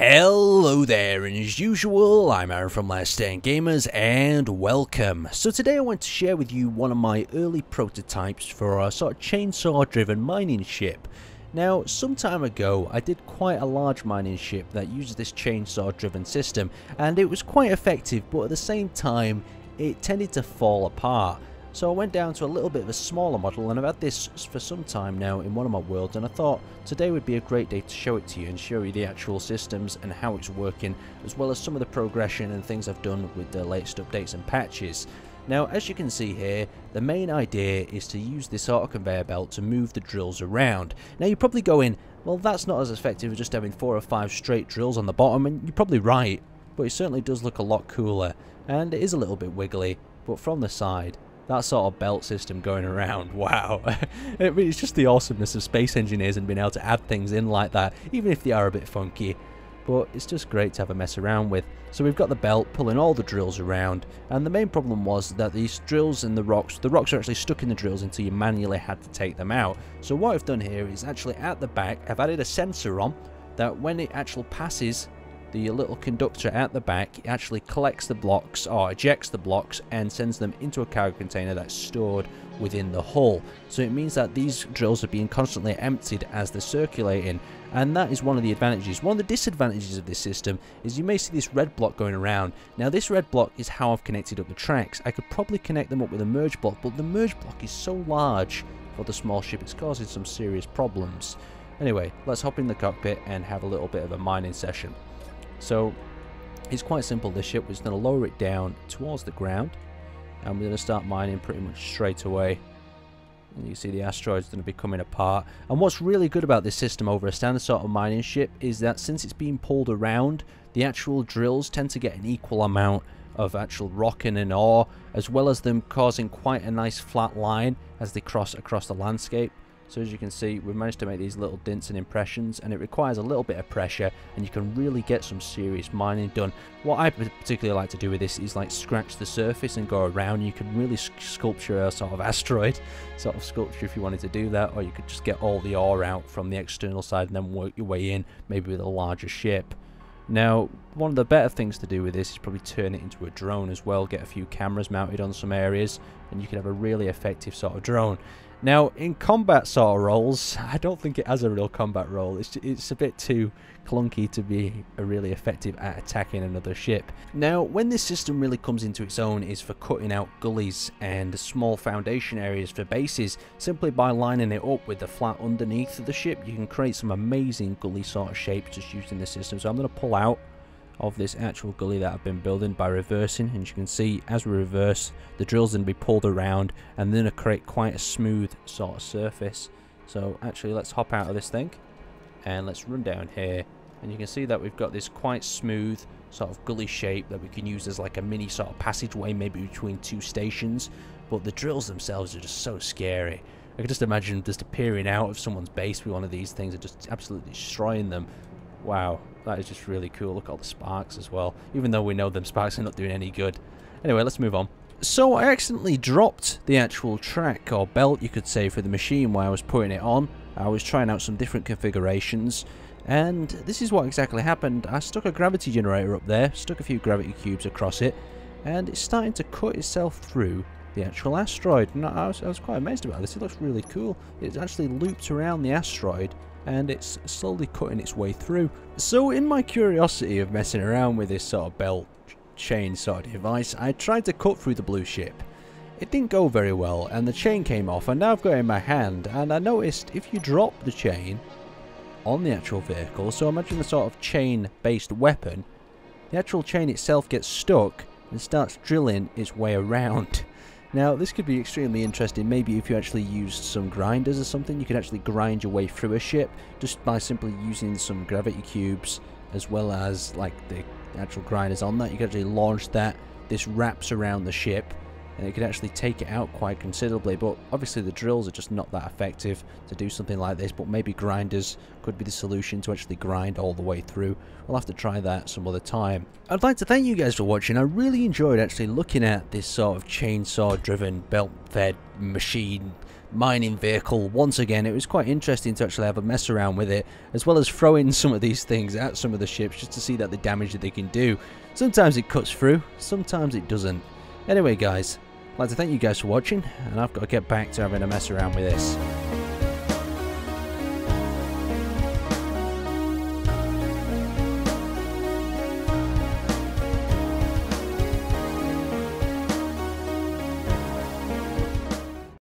Hello there, and as usual, I'm Aaron from Last Stand Gamers, and welcome. So today I want to share with you one of my early prototypes for a sort of chainsaw-driven mining ship. Now, some time ago, I did quite a large mining ship that uses this chainsaw-driven system, and it was quite effective, but at the same time, it tended to fall apart. So I went down to a little bit of a smaller model, and I've had this for some time now in one of my worlds, and I thought today would be a great day to show it to you and show you the actual systems and how it's working, as well as some of the progression and things I've done with the latest updates and patches. Now, as you can see here, the main idea is to use this auto conveyor belt to move the drills around. Now you're probably going, well, that's not as effective as just having 4 or 5 straight drills on the bottom, and you're probably right, but it certainly does look a lot cooler, and it is a little bit wiggly, but from the side, that sort of belt system going around, wow. I mean, it's just the awesomeness of space engineers and being able to add things in like that, even if they are a bit funky. But it's just great to have a mess around with. So we've got the belt pulling all the drills around, and the main problem was that these drills and the rocks are actually stuck in the drills until you manually had to take them out. So what I've done here is actually at the back, I've added a sensor on that when it actually passes the little conductor at the back, it actually collects the blocks or ejects the blocks and sends them into a cargo container that's stored within the hull. So it means that these drills are being constantly emptied as they're circulating, and that is one of the advantages. One of the disadvantages of this system is you may see this red block going around. Now this red block is how I've connected up the tracks. I could probably connect them up with a merge block, but the merge block is so large for the small ship it's causing some serious problems. Anyway, let's hop in the cockpit and have a little bit of a mining session. So it's quite simple, this ship. We're just going to lower it down towards the ground, and we're going to start mining pretty much straight away. And you see the asteroid's going to be coming apart. And what's really good about this system over a standard sort of mining ship is that since it's being pulled around, the actual drills tend to get an equal amount of actual rocking and ore, as well as them causing quite a nice flat line as they cross across the landscape. So as you can see, we've managed to make these little dints and impressions, and it requires a little bit of pressure, and you can really get some serious mining done. What I particularly like to do with this is like scratch the surface and go around. You can really sculpture a sort of asteroid sort of sculpture if you wanted to do that, or you could just get all the ore out from the external side and then work your way in, maybe with a larger ship. Now, one of the better things to do with this is probably turn it into a drone as well, get a few cameras mounted on some areas, and you can have a really effective sort of drone. Now, in combat sort of roles, I don't think it has a real combat role. It's a bit too clunky to be really effective at attacking another ship. Now, when this system really comes into its own is for cutting out gullies and small foundation areas for bases. Simply by lining it up with the flat underneath of the ship, you can create some amazing gully sort of shapes just using the system. So I'm going to pull out of this actual gully that I've been building by reversing, and you can see as we reverse, the drill's going to be pulled around and then create quite a smooth sort of surface. So actually, let's hop out of this thing and let's run down here, and you can see that we've got this quite smooth sort of gully shape that we can use as like a mini sort of passageway, maybe between 2 stations. But the drills themselves are just so scary. I can just imagine just appearing out of someone's base with one of these things and just absolutely destroying them. Wow, that is just really cool. Look at all the sparks as well, even though we know them sparks are not doing any good. Anyway, let's move on. So I accidentally dropped the actual track or belt, you could say, for the machine while I was putting it on. I was trying out some different configurations, and this is what exactly happened. I stuck a gravity generator up there, stuck a few gravity cubes across it, and it's starting to cut itself through the actual asteroid. And I was quite amazed about this. It looks really cool. It's actually looped around the asteroid, and it's slowly cutting its way through. So in my curiosity of messing around with this sort of belt chain sort of device, I tried to cut through the blue ship. It didn't go very well, and the chain came off, and now I've got it in my hand, and I noticed if you drop the chain on the actual vehicle, so imagine a sort of chain based weapon, the actual chain itself gets stuck and starts drilling its way around. Now, this could be extremely interesting. Maybe if you actually used some grinders or something, you could actually grind your way through a ship just by simply using some gravity cubes, as well as like the actual grinders on that. You could actually launch that. This wraps around the ship, and it could actually take it out quite considerably. But obviously the drills are just not that effective to do something like this, but maybe grinders could be the solution to actually grind all the way through. We'll have to try that some other time. I'd like to thank you guys for watching. I really enjoyed actually looking at this sort of chainsaw driven belt fed machine mining vehicle. Once again, it was quite interesting to actually have a mess around with it, as well as throwing some of these things at some of the ships just to see that the damage that they can do. Sometimes it cuts through, sometimes it doesn't. Anyway guys, I'd like to thank you guys for watching, and I've got to get back to having a mess around with this.